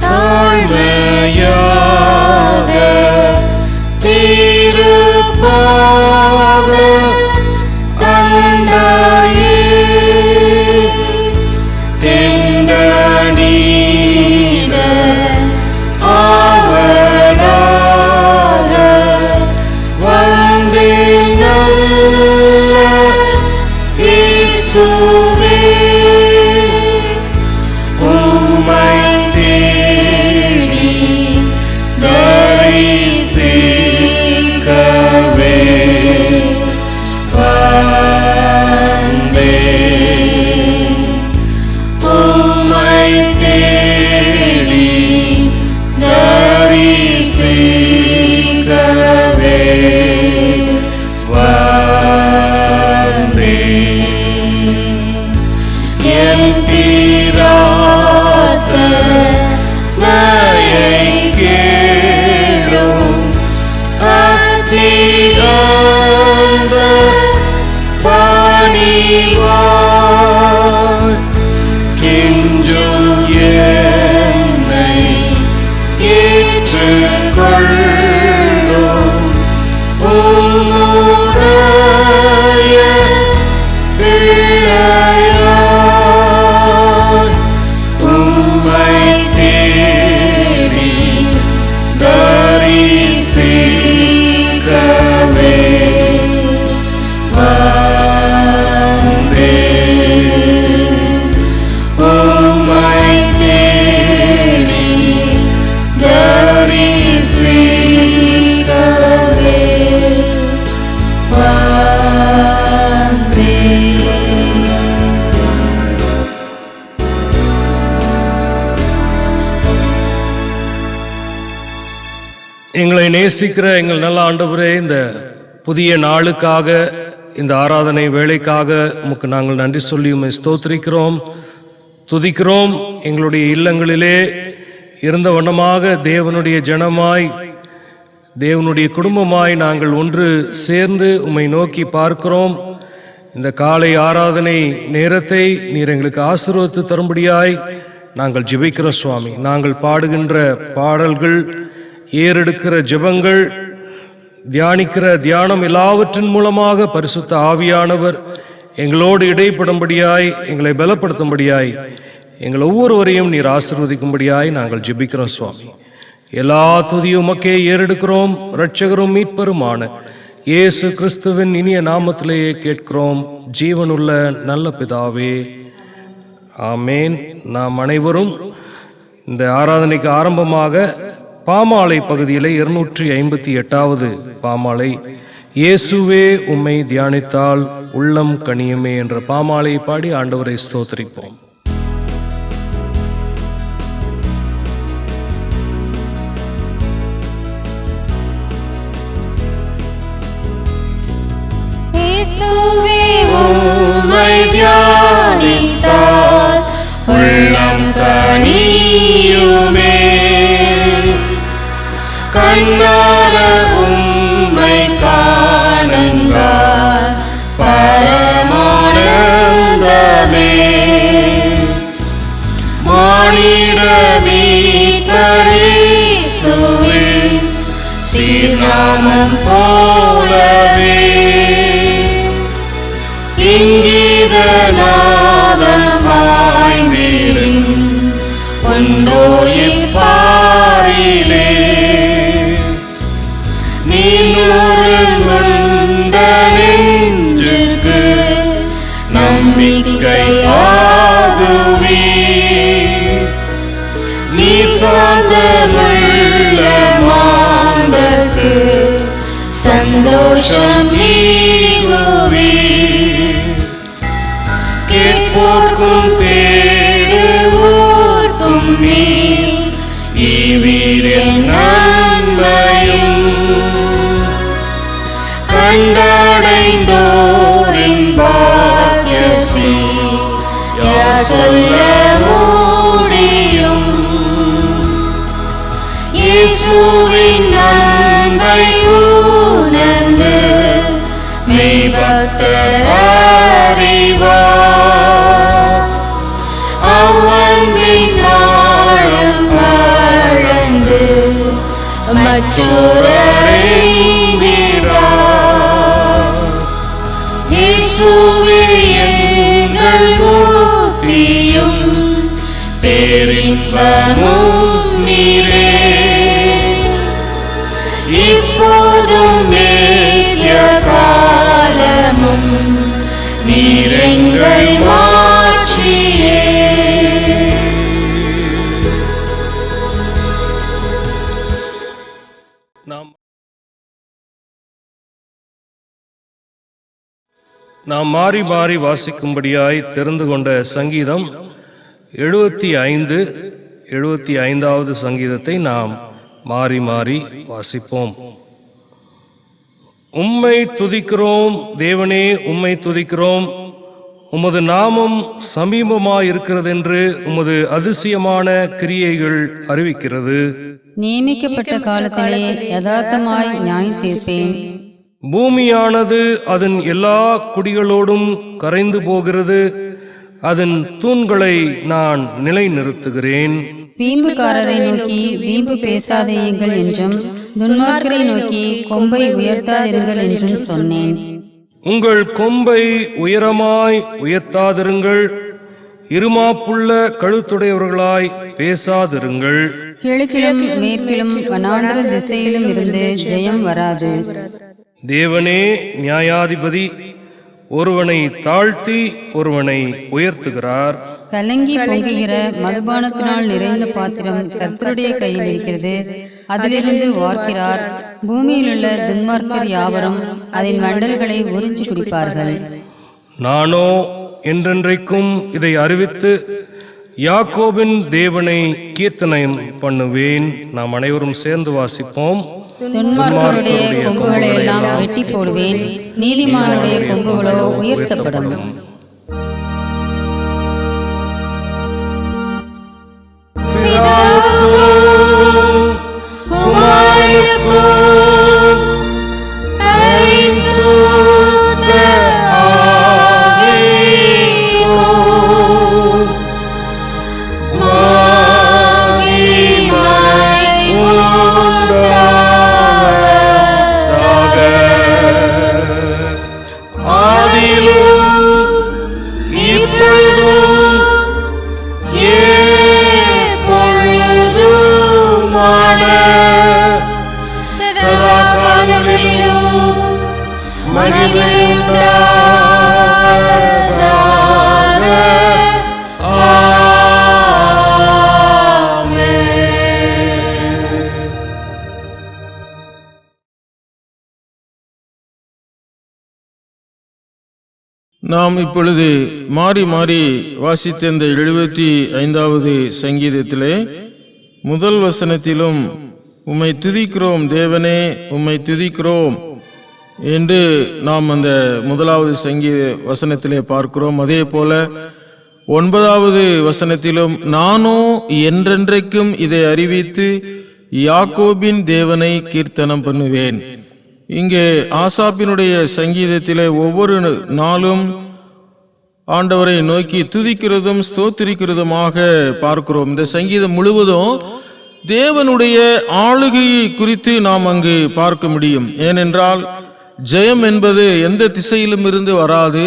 தாழ்மையாக திருப்பாத அண்டையே தெண்டனீட ஆவலாக வந்து நல்ல இயேசுவே உம்மை தேடி தரிசிக்கவே வந்தேன். உம்மை தேடி தரிசிக்கவே வந்தேன். என் பிரார்த்தனையை கேளும் அதிகார பணிவாய் கெஞ்சும் என்னை ஏற்றுக்கொள்ளும் உம்முடைய பிள்ளையாய் உம்மை தேடி தரிசிக்கவே வந்தேன். உம்மை தேடி தரிசிக்கவே வந்தேன். எங்களை நேசிக்கிற எங்கள் நல்ல ஆண்டவரே, இந்த புதிய நாளுக்காக, இந்த ஆராதனை வேளைக்காக உமக்கு நாங்கள் நன்றி சொல்லி உம்மை ஸ்தோத்திரிக்கிறோம், துதிக்கிறோம். எங்களுடைய இல்லங்களிலே இருந்த வண்ணமாக தேவனுடைய ஜனமாய், தேவனுடைய குடும்பமாய் நாங்கள் ஒன்று சேர்ந்து உம்மை நோக்கி பார்க்கிறோம். இந்த காலை ஆராதனை நேரத்தை நீர் எங்களுக்கு ஆசீர்வதித்து தரும்படியாய் நாங்கள் ஜெபிக்கிறோம் சுவாமி. நாங்கள் பாடுகின்ற பாடல்கள், ஏறெடுக்கிற ஜெபங்கள், தியானிக்கிற தியானம் எல்லாவற்றின் மூலமாக பரிசுத்த ஆவியானவர் எங்களோடு இடைப்படும்படியாய், எங்களை பலப்படுத்தும்படியாய், எங்கள் ஒவ்வொருவரையும் நீர் ஆசீர்வதிக்கும்படியாய் நாங்கள் ஜெபிக்கிறோம் சுவாமி. எல்லா துதியும் உமக்கே ஏறெடுக்கிறோம். இரட்சகரும் மீட்பருமான இயேசு கிறிஸ்துவின் இனிய நாமத்திலேயே கேட்கிறோம், ஜீவனுள்ள நல்ல பிதாவே, ஆமேன். நாம் அனைவரும் இந்த ஆராதனைக்கு ஆரம்பமாக பாமாலை பகுதியில் 258வது பாமாலை, இயேசுவே உம்மை தியானித்தால் உள்ளம் கனியுமே என்ற பாமாலை பாடி ஆண்டவரை ஸ்தோத்திரிப்போம். இயேசுவே உம்மை தியானித்தால் உள்ளம் கனியுமே, கண்ணார உம்மை காணுங்கால் பரமானந்தமே. மானிட மீட்பர் இயேசுவே சீர்நாமம் போலவே இங்கீத நாதமாய் வீடும் உண்டோ இப்பாரிலே. நீருங்குண்ட நெஞ்சுக்கு நம்பிக்கையாகுவே, நீர் சாந்தமுள்ள மாந்தர்க்கு சந்தோஷம் நீங்குவே. கேட்போர்க்கும் தேடுவோர்க்கும் நீ ஈவீரின் நன்மையும் கண்டடைந்தோரின் பாக்கியசி யார் சொல்ல முடியும். இயேசுவின் அன்பை உணர்ந்து மெய்பக்தர் அறிவார், அவ்வன்பின் இயேசுவே எங்கள் முக்தியும் பேரின்பமும் நீரே, இப்போதும் நித்திய காலமும் நீர் எங்கள் மாட்சியே. நாம் மாறி மாறி வாசிக்கும்படியாய் தெரிந்து கொண்ட சங்கீதம் 75வது சங்கீதத்தை நாம் மாறி மாறி வாசிப்போம். உம்மை துதிக்கிறோம் தேவனே, உம்மை துதிக்கிறோம். உமது நாமம் சமீபமாயிருக்கிறதென்று உமது அதிசயமான கிரியைகள் அறிவிக்கிறது. நியமிக்கப்பட்ட காலத்திலே யதார்த்தமாய் நியாயம் தீர்ப்பேன். பூமியானது அதன் எல்லா குடிகளோடும் கரைந்து போகிறது, அதன் தூண்களை நான் நிலைநிறுத்துகிறேன். வீம்புக்காரரை நோக்கி வீம்பு பேசாதேயுங்கள் என்றும், துன்மார்க்கரை நோக்கி கொம்பை உயர்த்தாதிருங்கள் என்றும் சொன்னேன். உங்கள் கொம்பை உயரமாய் உயர்த்தாதிருங்கள், இருமாப்புள்ள கழுத்துடையவர்களாய் பேசாதிருங்கள். கிழக்கிலும் மேற்கிலும் வனாந்தர திசையிலும் இருந்து ஜெயம் வராது. தேவனே நியாயாதிபதி, ஒருவனை தாழ்த்தி ஒருவனை உயர்த்துகிறார். கலங்கி பொங்குகிற மதுபானத்தினால் நிறைந்த பாத்திரம் கர்த்தருடைய கையில் இருக்கிறது, அதிலிருந்து வார்க்கிறார். பூமியிலுள்ள துன்மார்க்கர் யாவரும் அதன் வண்டல்களை உறிஞ்சி குடிப்பார்கள். நானோ என்றென்றைக்கும் இதை அறிவித்து யாக்கோபின் தேவனை கீர்த்தனம் பண்ணுவேன். நாம் அனைவரும் சேர்ந்து வாசிப்போம். துன்மார்க்கருடைய கொம்புகளை எல்லாம் வெட்டி போடுவேன், நீதிமானுடைய கொம்புகளோ உயர்த்தப்படும். நாம் இப்பொழுது மாறி மாறி வாசித்த இந்த 75வது சங்கீதத்திலே முதல் வசனத்திலும் உம்மை துதிக்கிறோம் தேவனே, உம்மை துதிக்கிறோம் என்று நாம் அந்த முதலாவது சங்கீத வசனத்திலே பார்க்கிறோம். அதே போல 9வது வசனத்திலும் நானோ என்றென்றைக்கும் இதை அறிவித்து யாக்கோபின் தேவனை கீர்த்தனம் பண்ணுவேன். இங்கே ஆசாப்பினுடைய சங்கீதத்திலே ஒவ்வொரு நாளும் ஆண்டவரை நோக்கி துதிக்கிறதும் ஸ்தோத்திரிக்கிறதுமாக பார்க்கிறோம். இந்த சங்கீதம் முழுவதும் தேவனுடைய ஆளுகையை குறித்து நாம் அங்கு பார்க்க முடியும். ஏனென்றால் ஜெயம் என்பது எந்த திசையிலும் இருந்து வராது.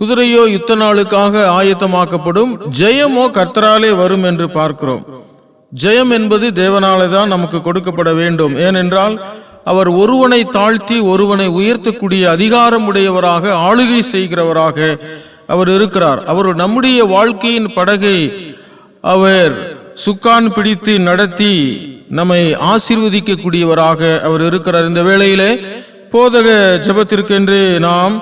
குதிரையோ யுத்த நாளுக்காக ஆயத்தமாக்கப்படும், ஜெயமோ கர்த்தராலே வரும் என்று பார்க்கிறோம். ஜெயம் என்பது தேவனாலே தான் நமக்கு கொடுக்கப்பட வேண்டும். ஏனென்றால் அவர் ஒருவனை தாழ்த்தி ஒருவனை உயர்த்தக்கூடிய அதிகாரம் உடையவராக, ஆளுகை செய்கிறவராக அவர் இருக்கிறார். அவர் நம்முடைய வாழ்க்கையின் படகை அவர் சுக்கான் பிடித்து நடத்தி நம்மை ஆசீர்வதிக்கக்கூடியவராக அவர் இருக்கிறார். இந்த வேளையிலே போதக ஜெபத்திற்கென்று நாம்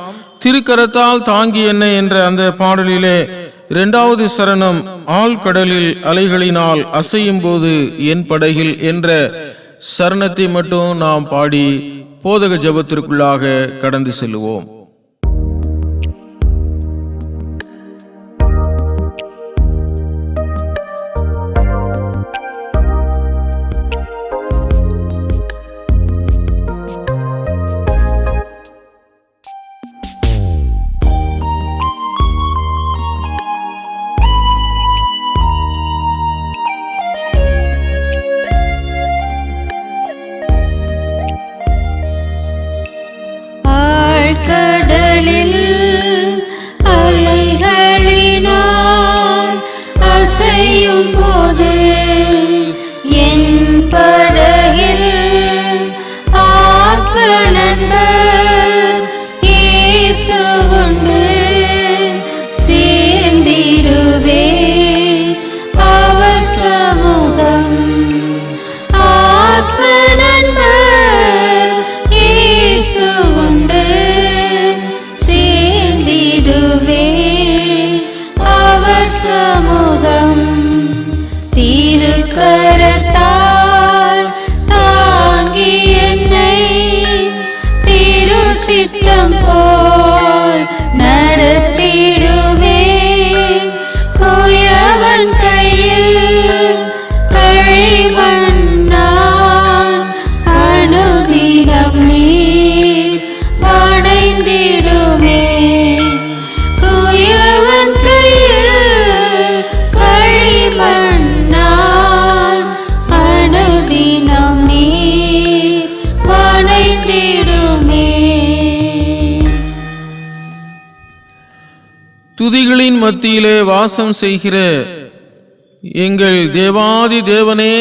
திருக்கரத்தால் தாங்கி என்ன என்ற அந்த பாடலிலே 2வது சரணம், ஆழ்கடலில் அலைகளினால் அசையும் போது என் படகில் என்ற சரணத்தை மட்டும் நாம் பாடி போதக ஜெபத்திற்குள்ளாக கடந்து செல்லுவோம். சமூகம் திருக்கரத்தால் தாங்கி என்னை திரு சித்தம் போல் நடத்திடுமே. குயவன் கையில் களிமண் நான் அனுதினம் நீர் வணைந்திடுமே. குயவன் கையில் களிமண் நான் அனுதினம் நீர் வணைந்திடுமே. துதிகளின் மத்தியிலே வாசம் செய்கிற எங்கள் தேவாதி தேவனே,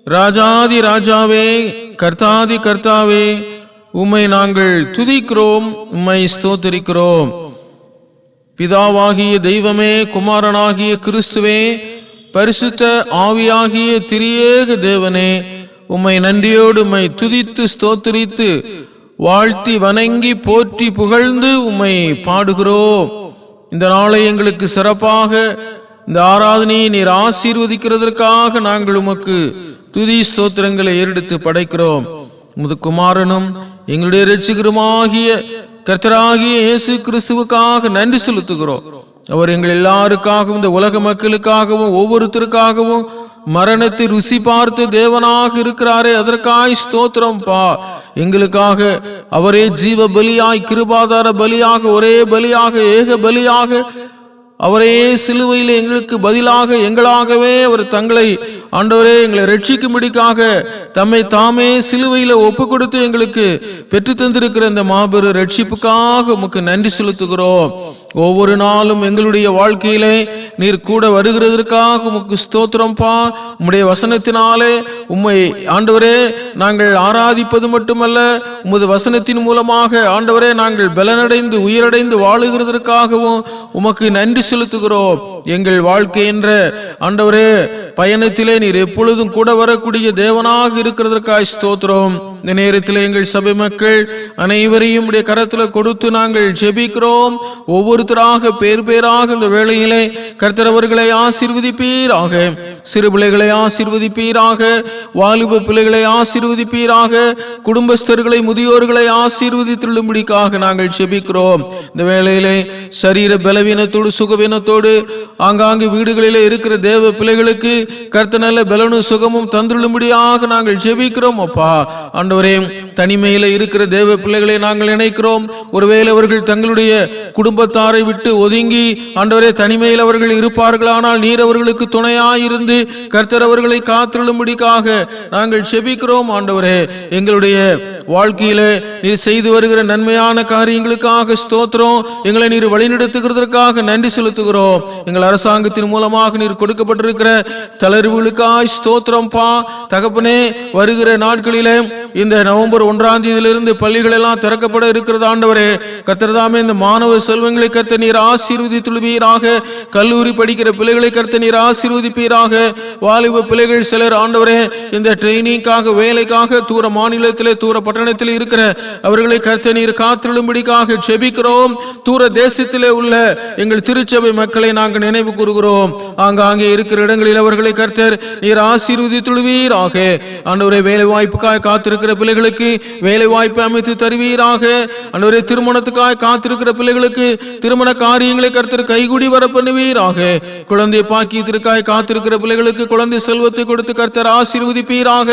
ராஜாதி ராஜாவே, கர்த்தாதி கர்த்தாவே, உம்மை நாங்கள் துதிக்கிறோம், உம்மை ஸ்தோத்திரிக்கிறோம். பிதாவாகிய தெய்வமே, குமாரனாகிய கிறிஸ்துவே, பரிசுத்த ஆவியாகிய திரியேக தேவனே, உம்மை நன்றியோடு உம்மை துதித்து ஸ்தோத்திரித்து வாழ்த்தி வணங்கி போற்றி புகழ்ந்து உம்மை பாடுகிறோம். இந்த நாளை எங்களுக்கு சிறப்பாக இந்த ஆராதனையை நீர் ஆசீர்வதிக்கிறதற்காக நாங்கள் உமக்கு துதி ஸ்தோத்திரங்களை ஏறெடுத்து படைக்கிறோம். உமது குமாரனும் எங்களுடைய இரட்சகருமாகிய கர்த்தராகிய இயேசு கிறிஸ்துவுக்காக நன்றி செலுத்துகிறோம். அவர் எங்கள் எல்லாருக்காகவும் இந்த உலக மக்களுக்காகவும் ஒவ்வொருத்தருக்காகவும் மரணத்தை ருசி பார்த்து தேவனாக இருக்கிறாரே, அதற்காய் ஸ்தோத்திரம் பா. எங்களுக்காக அவரே ஜீவ பலியாய், கிருபாதார பலியாக, ஒரே பலியாக, ஏக பலியாக அவரே சிலுவையில் எங்களுக்கு பதிலாக எங்களாகவே அவர் தங்களை ஆண்டவரே எங்களை ரட்சிக்கும்படிக்காக தம்மை தாமே சிலுவையில ஒப்பு கொடுத்து எங்களுக்கு பெற்று தந்திருக்கிற இந்த மாபெரும் ரட்சிப்புக்காக உமக்கு நன்றி செலுத்துகிறோம். ஒவ்வொரு நாளும் எங்களுடைய வாழ்க்கையிலே நீர் கூட வருகிறதற்காக உமக்கு ஸ்தோத்திரம் பா. உம்முடைய வசனத்தினாலே உம்மை ஆண்டவரே நாங்கள் ஆராதிப்பது மட்டுமல்ல, உமது வசனத்தின் மூலமாக ஆண்டவரே நாங்கள் பலனடைந்து உயிரடைந்து வாழுகிறதற்காகவும் உமக்கு நன்றி செலுத்துகிறோம். எங்கள் வாழ்க்கை என்ற ஆண்டவரே பயணத்திலே நீர் எப்பொழுதும் கூட வரக்கூடிய தேவனாக இருக்கிறதற்காய் ஸ்தோத்திரம். இந்த நேரத்தில் எங்கள் சபை மக்கள் அனைவரையும் உடைய கரத்துல கொடுத்து நாங்கள் ஜெபிக்கிறோம். ஒவ்வொருத்தராக பேர் பேராக இந்த வேளையிலே கர்த்தர் அவர்களை ஆசீர்வதிப்பீராக. சிறு பிள்ளைகளை ஆசீர்வதிப்பீராக, வாலிப பிள்ளைகளை ஆசீர்வதிப்பீராக, குடும்பஸ்தர்களை முதியோர்களை ஆசீர்வதித்துள்ளும்படிக்காக நாங்கள் ஜெபிக்கிறோம். இந்த வேளையிலே சரீர பலவீனத்தோடு சுகவீனத்தோடு ஆங்காங்கு வீடுகளிலே இருக்கிற தேவ பிள்ளைகளுக்கு கர்த்தர் நல்ல பலனும் சுகமும் தந்துள்ளும்படியாக நாங்கள் ஜெபிக்கிறோம். அப்பா ஆண்டவரே, தனிமையில இருக்கிற தேவ பிள்ளைகளை நாங்கள் நினைக்கிறோம். ஒருவேளை அவர்கள் தங்களுடைய குடும்பத்தாரை விட்டு ஒதுங்கி ஆண்டவரே தனிமையில் அவர்கள் இருப்பார்களானால் நீர் அவர்களுக்கு துணையாயிருந்து கர்த்தர் அவர்களை காத்துள்ளும்படிக்காக நாங்கள் ஜெபிக்கிறோம். ஆண்டவரே, எங்களுடைய வாழ்க்கையில நீர் செய்து வருகிற நன்மையான காரியங்களுக்காக ஸ்தோத்திரம். எங்களை நீர் வழிநடத்துகிறதற்காக நன்றி செலுத்துகிறோம். எங்கள் அரசாங்கத்தின் மூலமாக நீர் கொடுக்கப்பட்டிருக்கிற தளர்வுகளுக்காய் ஸ்தோத்திரம் பா. தகப்பனே, வருகிற நாட்களிலே இந்த நவம்பர் 1ஆம் தேதியிலிருந்து பள்ளிகள் எல்லாம் திறக்கப்பட இருக்கிறது. ஆண்டவரே கர்த்தர் தாமே இந்த மாணவ செல்வங்களை கர்த்தர் நீர் ஆசீர்வதித்துள்வீராக. கல்லூரி படிக்கிற பிள்ளைகளை கர்த்தர் நீர் ஆசீர்வதிப்பீராக. வாலிப பிள்ளைகள் சிலர் ஆண்டவரே இந்த ட்ரைனிங்காக வேலைக்காக தூர மாநிலத்திலே தூர பட்டணத்தில் இருக்கிற அவர்களை கர்த்தர் நீர் காத்துள்ளும்படிக்காக ஜெபிக்கிறோம். தூர தேசத்திலே உள்ள எங்கள் திருச்சபை மக்களை நாங்கள் நினைவு கூறுகிறோம். ஆங்காங்கே இருக்கிற இடங்களில் அவர்களை கர்த்தர் நீர் ஆசீர்வதித்துள்வீராக. ஆண்டவரே, வேலை வாய்ப்புக்காக காத்திருக்கிற பிள்ளைகளுக்கு வேலை வாய்ப்பை அமைத்து தருவீராக. ஆண்டவரே, திருமணத்துக்காக காத்திருக்கிற பிள்ளைகளுக்கு திருமண காரியங்களை கர்த்தர் கைகூடி வர பண்ணுவீராக. குழந்தை பாக்கியத்திற்காக காத்திருக்கிற பிள்ளைகளுக்கு குழந்தை செல்வத்தை கொடுத்து கர்த்தர் ஆசீர்வதிப்பீராக.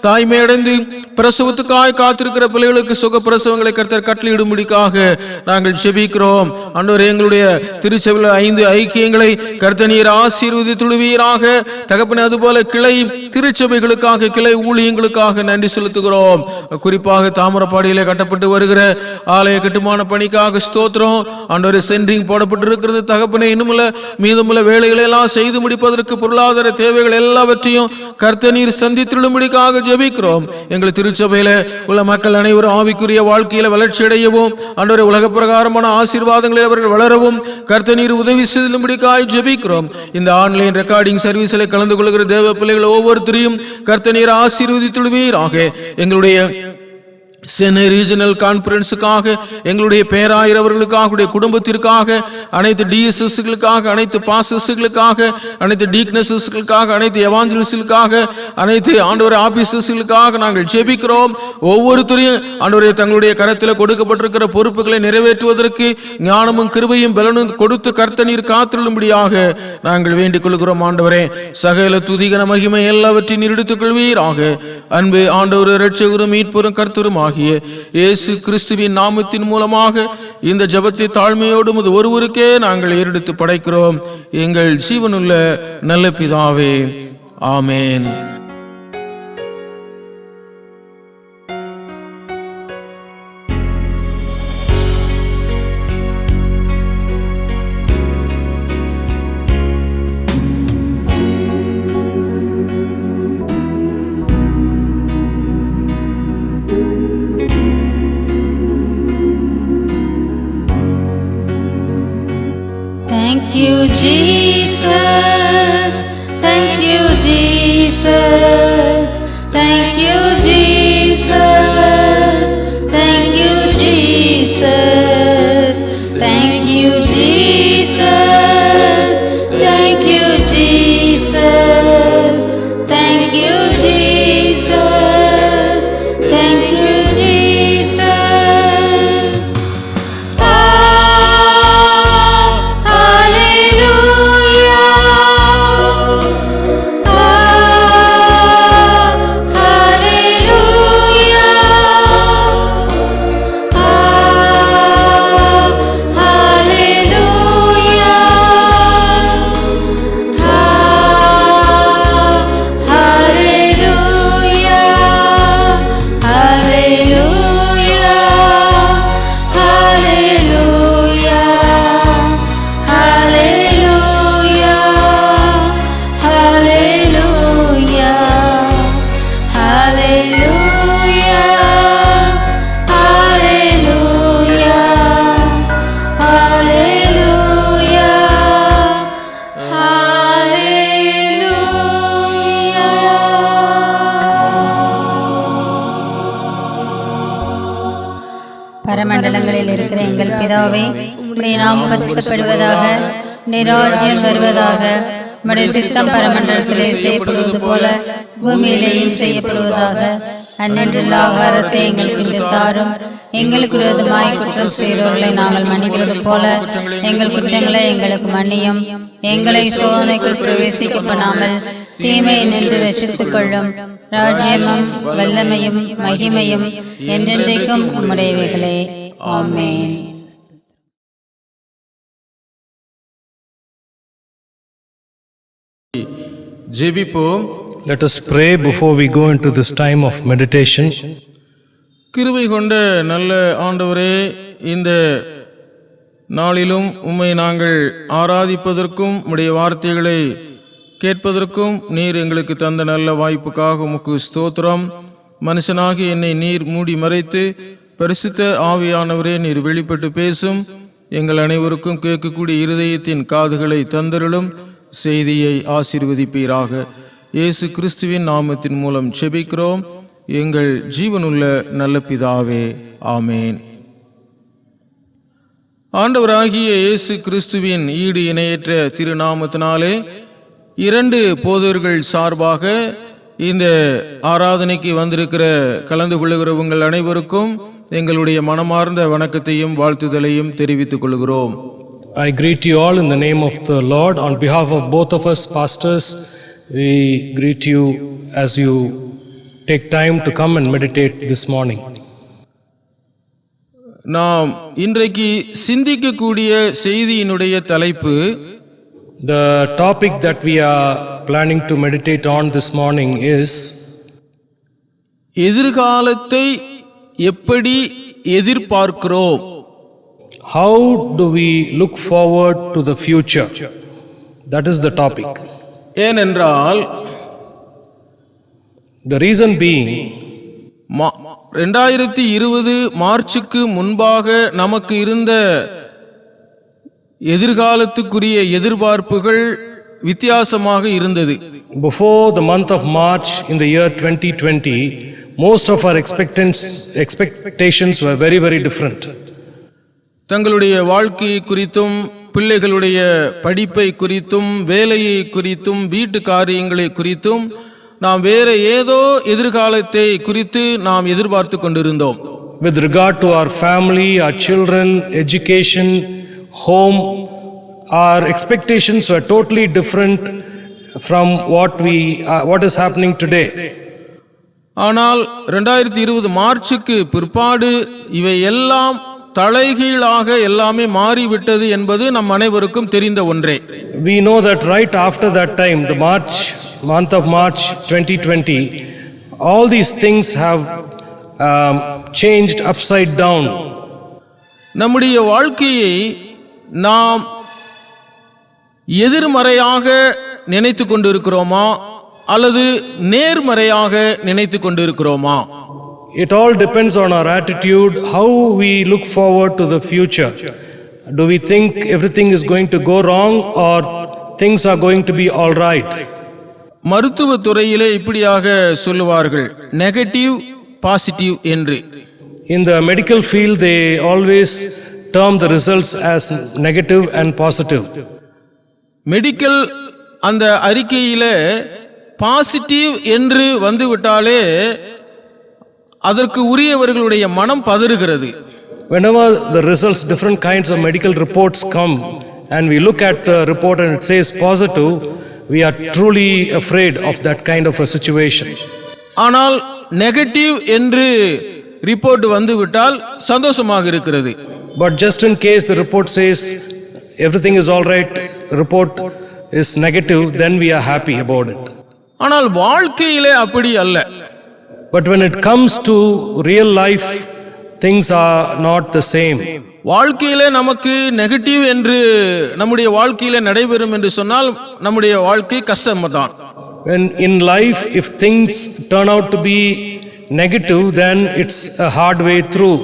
தாய்மை அடைந்து பிரசவத்துக்காக காத்திருக்கிற பிள்ளைகளுக்கு சுக பிரசவங்களை கர்த்தர் கட்டளையிடும்படிக்காக நாங்கள் ஜெபிக்கிறோம். ஆண்டவரே, எங்களுடைய திருச்சபையில் 5 ஐக்கியங்களை கர்த்தர் நீர் ஆசீர்வதித்துள்வீராக. தகப்பனே, அதுபோல கிளை திருச்சபைகளுக்காக கிளை ஊழியங்களுக்காக நன்றி செலுத்துகிறோம். குறிப்பாக தாமிரபாடியிலே கட்டப்பட்டு வருகிற ஆலய கட்டுமான பணிக்காக ஸ்தோத்திரம். ஆண்டவரே, சென்ட்ரிங் போடப்பட்டிருக்கிறது. தகப்பனே, இன்னுமுள்ள மீதமுள்ள வேலைகளை எல்லாம் செய்து முடிப்பதற்கு பொருளாதார தேவைகள் எல்லாவற்றையும் கர்த்தர் நீர் சந்தித்துள்ளும்படிக்காக ஜெபிக்கிறோம். எங்கள் திருச்சபையில உள்ள மக்கள் அனைவரும் ஆவிக்குரிய வாழ்க்கையில வளர்ச்சி அடையவும் ஆண்டவரே உலக பிரகாரமான ஆசீர்வாதங்களில் அவர்கள் வளரவும் கர்த்தர் நீர் உதவி செய்யும்படிக்காக ஜெபிக்கிறோம். இந்த ஆன்லைன் ரெக்கார்டிங் சர்வீஸில் கலந்து கொள்கிற தேவ பிள்ளைகள் ஒவ்வொருத்தரையும் கர்த்தர் நீர் ஆசீர்வதித்துள்வீராக. எங்களுடைய சென்னை ரீஜனல் கான்பரன்ஸுக்காக, எங்களுடைய பேராயிரவர்களுக்காக, உடைய குடும்பத்திற்காக, அனைத்து டிஎஸ்எஸ்களுக்காக, அனைத்து பாஸ்டர்ஸ்களுக்காக, அனைத்து டீக்னஸஸ்களுக்காக, அனைத்து எவாஞ்சலிஸ்டுகளுக்காக, அனைத்து ஆண்டவர் ஆபீசர்ஸ்களுக்காக நாங்கள் ஜெபிக்கிறோம். ஒவ்வொருத்தரையும் ஆண்டவரே தங்களுடைய கரத்தில் கொடுக்கப்பட்டிருக்கிற பொறுப்புகளை நிறைவேற்றுவதற்கு ஞானமும் கிருபையும் பலனும் கொடுத்து கர்த்தநீர் காத்திருளும்படியாக நாங்கள் வேண்டிக் கொள்கிறோம். ஆண்டவரே சகல துதிகன மகிமை எல்லாவற்றையும் எடுத்துக் கொள்வீராக. அன்பு ஆண்டவர் இரட்சகரும் மீட்பரும் கர்த்தரும் ஆகிய இயேசு கிறிஸ்துவின் நாமத்தின் மூலமாக இந்த ஜெபத்தை தாழ்மையோடு உமது ஒருவருக்கே நாங்கள் ஏறெடுத்து படைக்கிறோம். எங்கள் ஜீவனுள்ள நல்ல பிதாவே, ஆமென். Thank you, Jesus. Thank you, Jesus. Thank you, Jesus. Thank you, Jesus. Thank you, Jesus. Thank you, Jesus. Thank you, Jesus. Thank you, Jesus. பரமண்டலங்களில் இருக்கிற எங்கள் பிதாவே, உம்முடைய நாமம் பரிசுத்தப்படுவதாக, உம்முடைய ராஜ்யம் வருவதாக, உம்முடைய சித்தம் பரமண்டலத்திலே செய்யப்படுவது போல பூமியிலேயும் செய்யப்படுவதாக. அன்றன்றுள்ள ஆகாரத்தை எங்களுக்கு இன்று தாரும். எங்களுக்கு விரோதமாய் குற்றம் செய்கிறவர்களை நாங்கள் மன்னிக்கிறது போல எங்கள் குற்றங்களை எங்களுக்கு மன்னியும். எங்களை சோதனைக்குள் பிரவேசிக்க பண்ணாமல் தீமையை நின்று ரசித்துக் கொள்ளும். ராஜ்யமும் வல்லமையும் மகிமையும் என்றென்றைக்கும் உம்முடையவைகளே. ஆமென். ஜெபிப்போம். Let us pray before we go into this time of meditation. கிருபை கொண்ட நல்ல ஆண்டவரே, இந்த நாளிலும் உம்மை நாங்கள் ஆராதிப்பதற்கும் உம்முடைய வார்த்தைகளை கேட்பதற்கும் நீர் எங்களுக்கு தந்த நல்ல வாய்ப்புக்காக உமக்கு ஸ்தோத்திரம். மனுஷனாகி என்னை நீர் மூடி மறைத்து பரிசுத்த ஆவியானவரே நீர் வெளிப்பட்டு பேசும். எங்கள் அனைவருக்கும் கேட்கக்கூடிய இருதயத்தின் காதுகளை தந்தருளும். செய்தியை ஆசீர்வதிப்பீராக. இயேசு கிறிஸ்துவின் நாமத்தின் மூலம் செபிக்கிறோம் எங்கள் ஜீவனுள்ள நல்ல பிதாவே, ஆமேன். ஆண்டவராகிய இயேசு கிறிஸ்துவின் ஈடு இணையற்ற திருநாமத்தினாலே இரண்டு போதர்கள் சார்பாக இந்த ஆராதனைக்கு வந்திருக்கிற கலந்து கொள்ளுகிற உங்கள் அனைவருக்கும் எங்களுடைய மனமார்ந்த வணக்கத்தையும் வாழ்த்துதலையும் தெரிவித்துக் கொள்கிறோம். I greet you all in the name of the Lord. On behalf of both of us pastors, we greet you as you take time to come and meditate this morning. நாம் இன்றைக்கு சிந்திக்கக்கூடிய செய்தியினுடைய தலைப்பு, the topic that we are planning to meditate on this morning is எதிர்காலத்தை எப்படி எதிர்பார்க்கிறோம். how do we look forward to the future? That is the topic. ஏனென்றால் the reason being 2020 மார்ச்சுக்கு முன்பாக நமக்கு இருந்த எதிர்காலத்துக்குரிய எதிர்பார்ப்புகள் வித்தியாசமாக இருந்தது. Before the month of March in the year 2020, most of our expectations were very, very different. தங்களுடைய வாழ்க்கை குறித்தும் பிள்ளைகளுடைய படிப்பை குறித்தும் வேலையை குறித்தும் வீட்டு காரியங்களை குறித்தும் நாம் வேற ஏதோ எதிர்காலத்தை குறித்து நாம் எதிர்பார்த்து கொண்டிருந்தோம். With regard to our family, our children, education, home, our expectations were totally different from what is happening today. ஆனால் 2020 மார்ச்சுக்கு பிற்பாடு இவை எல்லாம் தலைகீழாக எல்லாமே மாறிவிட்டது என்பது நம் அனைவருக்கும் தெரிந்த ஒன்றே. We know that right after that time, the month of March 2020, all these things have changed upside down. நம்முடைய வாழ்க்கையை நாம் எதிர்மறையாக நினைத்து கொண்டிருக்கிறோமா அல்லது நேர்மறையாக நினைத்து கொண்டிருக்கிறோமா? It all depends on our attitude, how we look forward to the future. Do we think everything is going to go wrong or things are going to be all right? மருத்துவ துறையிலே இப்படியாக சொல்லுவார்கள், நெகட்டிவ் பாசிட்டிவ் என்று. In the medical field, they always term the results as negative and positive. Medical அந்த அறிக்கையிலே positive என்று வந்துவிட்டாலே அதற்கு உரியவர்களுடைய மனம் பதறுகிறது. Whenever the results, different kinds of medical reports come and we look at the report and it says positive, we are truly afraid of that kind of a situation. ஆனால் negative என்று report வந்துவிட்டால் சந்தோஷமாக இருக்கிறது. But just in case the report says everything is all right, report is negative, then we are happy about it. ஆனால் வாழ்க்கையிலே அப்படி அல்ல. But when it comes to real life, things are not the same. வாழ்க்கையிலே நமக்கு negative என்று நம்முடைய வாழ்க்கையிலே நடைபெறும் என்று சொன்னால் நம்முடைய வாழ்க்கை கஷ்டம்தான். When in life, if things turn out to be negative, then it's a hard way through.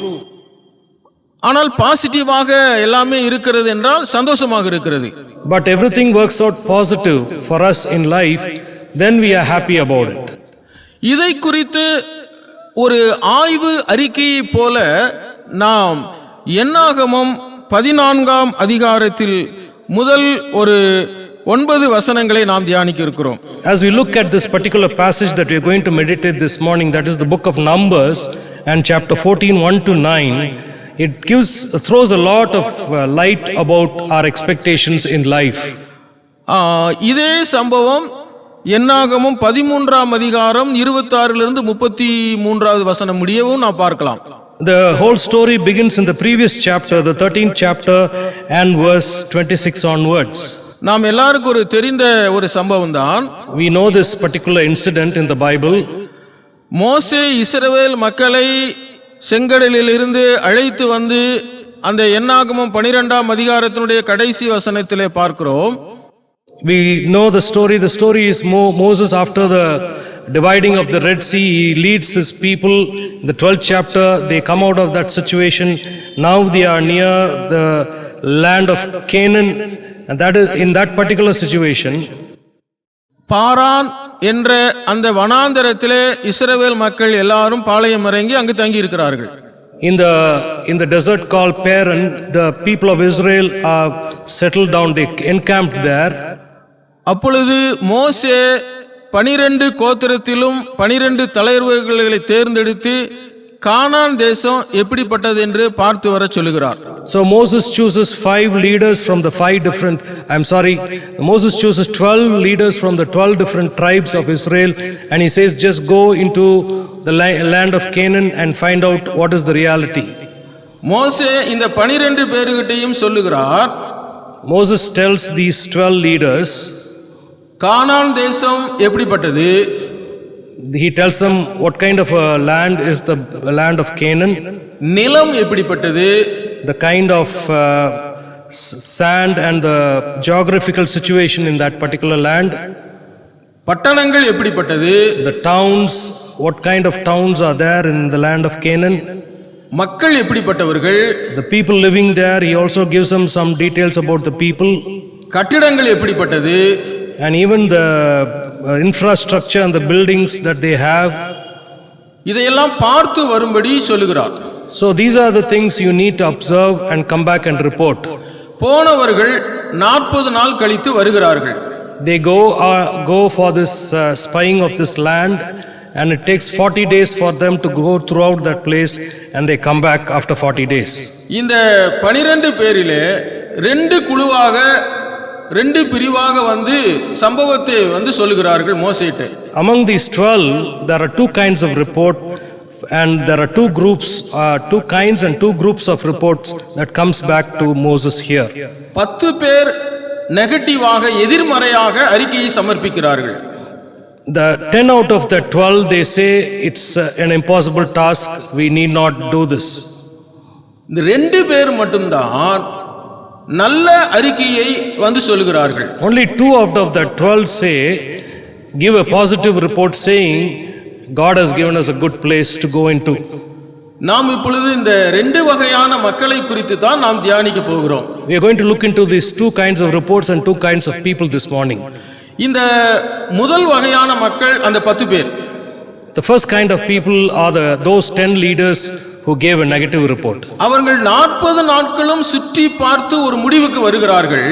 ஆனால் பாசிட்டிவாக எல்லாமே இருக்கிறது என்றால் சந்தோஷமாக இருக்கிறது. But everything works out positive for us in life, then we are happy about it. இதை குறித்து ஒரு ஆய்வு அறிக்கையை போல நாம் என்னாகமம் 14ஆம் அதிகாரத்தில் முதல் ஒரு 9 வசனங்களை நாம் தியானிக்க இருக்கிறோம். As we look at this particular passage that we are going to meditate this morning, that is the book of Numbers and chapter 14, 1 to 9, it throws a lot of light about our expectations in life. இதே சம்பவம் என்னாகமும் 13ஆம் அதிகாரம் 26லிருந்து 33வது வசனம் முடியவும் நாம் பார்க்கலாம். The whole story begins in the previous chapter, the 13th chapter and verse 26 onwards. நாம் எல்லாருக்கும் ஒரு தெரிந்த ஒரு சம்பவம் தான். We know this particular incident in the Bible. மோசே இஸ்ரவேல் மக்களை செங்கடலில் இருந்து அழைத்து வந்து அந்த என்னாகமம் 12ஆம் அதிகாரத்தினுடைய கடைசி வசனத்திலே பார்க்கிறோம். We know the story. The story is Moses after the dividing of the Red Sea. He leads his people. In the 12th chapter, they come out of that situation. Now they are near the land of Canaan. And that is in that particular situation. பாரான் என்ற அந்த வனாந்தரத்திலே இஸ்ரவேல் மக்கள் எல்லாரும் பாளையம் இறங்கி அங்கு தங்கி இருக்கிறார்கள். In the desert called Paran, the people of Israel are settled down. They encamped there. அப்பொழுது மோசே 12 கோத்திரத்திலும் 12 தலைவர்களை தேர்ந்தெடுத்து கானான் தேசம் எப்படிப்பட்டது என்று பார்த்து வர சொல்லுகிறார். So Moses chooses 5 leaders from the 5 different, Moses chooses 12 leaders from the 12 different tribes of Israel, and he says just go into the land of Canaan and find out what is the reality. மோசே இந்த 12 பேர்கிட்டையும் சொல்லுகிறார். Moses tells these 12 leaders, கானான் தேசம் எப்படிப்பட்டது? He tells them what kind of a land is the land of Canaan. நிலம் எப்படிப்பட்டது? The kind of sand and the geographical situation in that particular land. பட்டணங்கள் எப்படிப்பட்டது? The towns, what kind of towns are there in the land of Canaan? மக்கள் எப்படிப்பட்டவர்கள்? The people living there, he also gives them some details about the people. கட்டிடங்கள் எப்படிப்பட்டது? And even the infrastructure and the buildings that they have. இதையெல்லாம் பார்த்து வரும்படி சொல்லுகிறார். So these are the things you need to observe and come back and report. போனவர்கள் 40 நாள் கழித்து வருகிறார்கள். They go for this spying of this land, and it takes 40 days for them to go throughout that place, and they come back after 40 days. இந்த 12 பேரிலே 2 குழுவாக 2 பிரிவாக வந்து சம்பவத்தை வந்து சொல்லுகிறார்கள் மோசேட்ட. Among these 12 there are two kinds of report, and there are two groups, two kinds and two groups of reports that comes back to Moses here. 10 பேர் நெகட்டிவாக எதிர்மறையாக அறிக்கையை சமர்ப்பிக்கிறார்கள். The 10 out of the 12 they say it's an impossible task, we need not do this. இந்த 2 பேர் மட்டும்தான் நல்ல அறிக்கையை வந்து சொல்கிறார்கள். Only 2 out of the 12 say, give a positive report saying God has given us a good place to go into. நாம் இப்பொழுது இந்த 2 வகையான மக்களை குறித்து தான் நாம் தியானிக்க போகிறோம். We are going to look into these 2 kinds of reports and 2 kinds of people this morning. இந்த முதல் வகையான மக்கள் அந்த 10 பேர். The first kind of people are those 10 leaders who gave a negative report. அவர்கள் 40 நாட்களும் சுற்றி பார்த்து ஒரு முடிவுக்கு வருகிறார்கள்.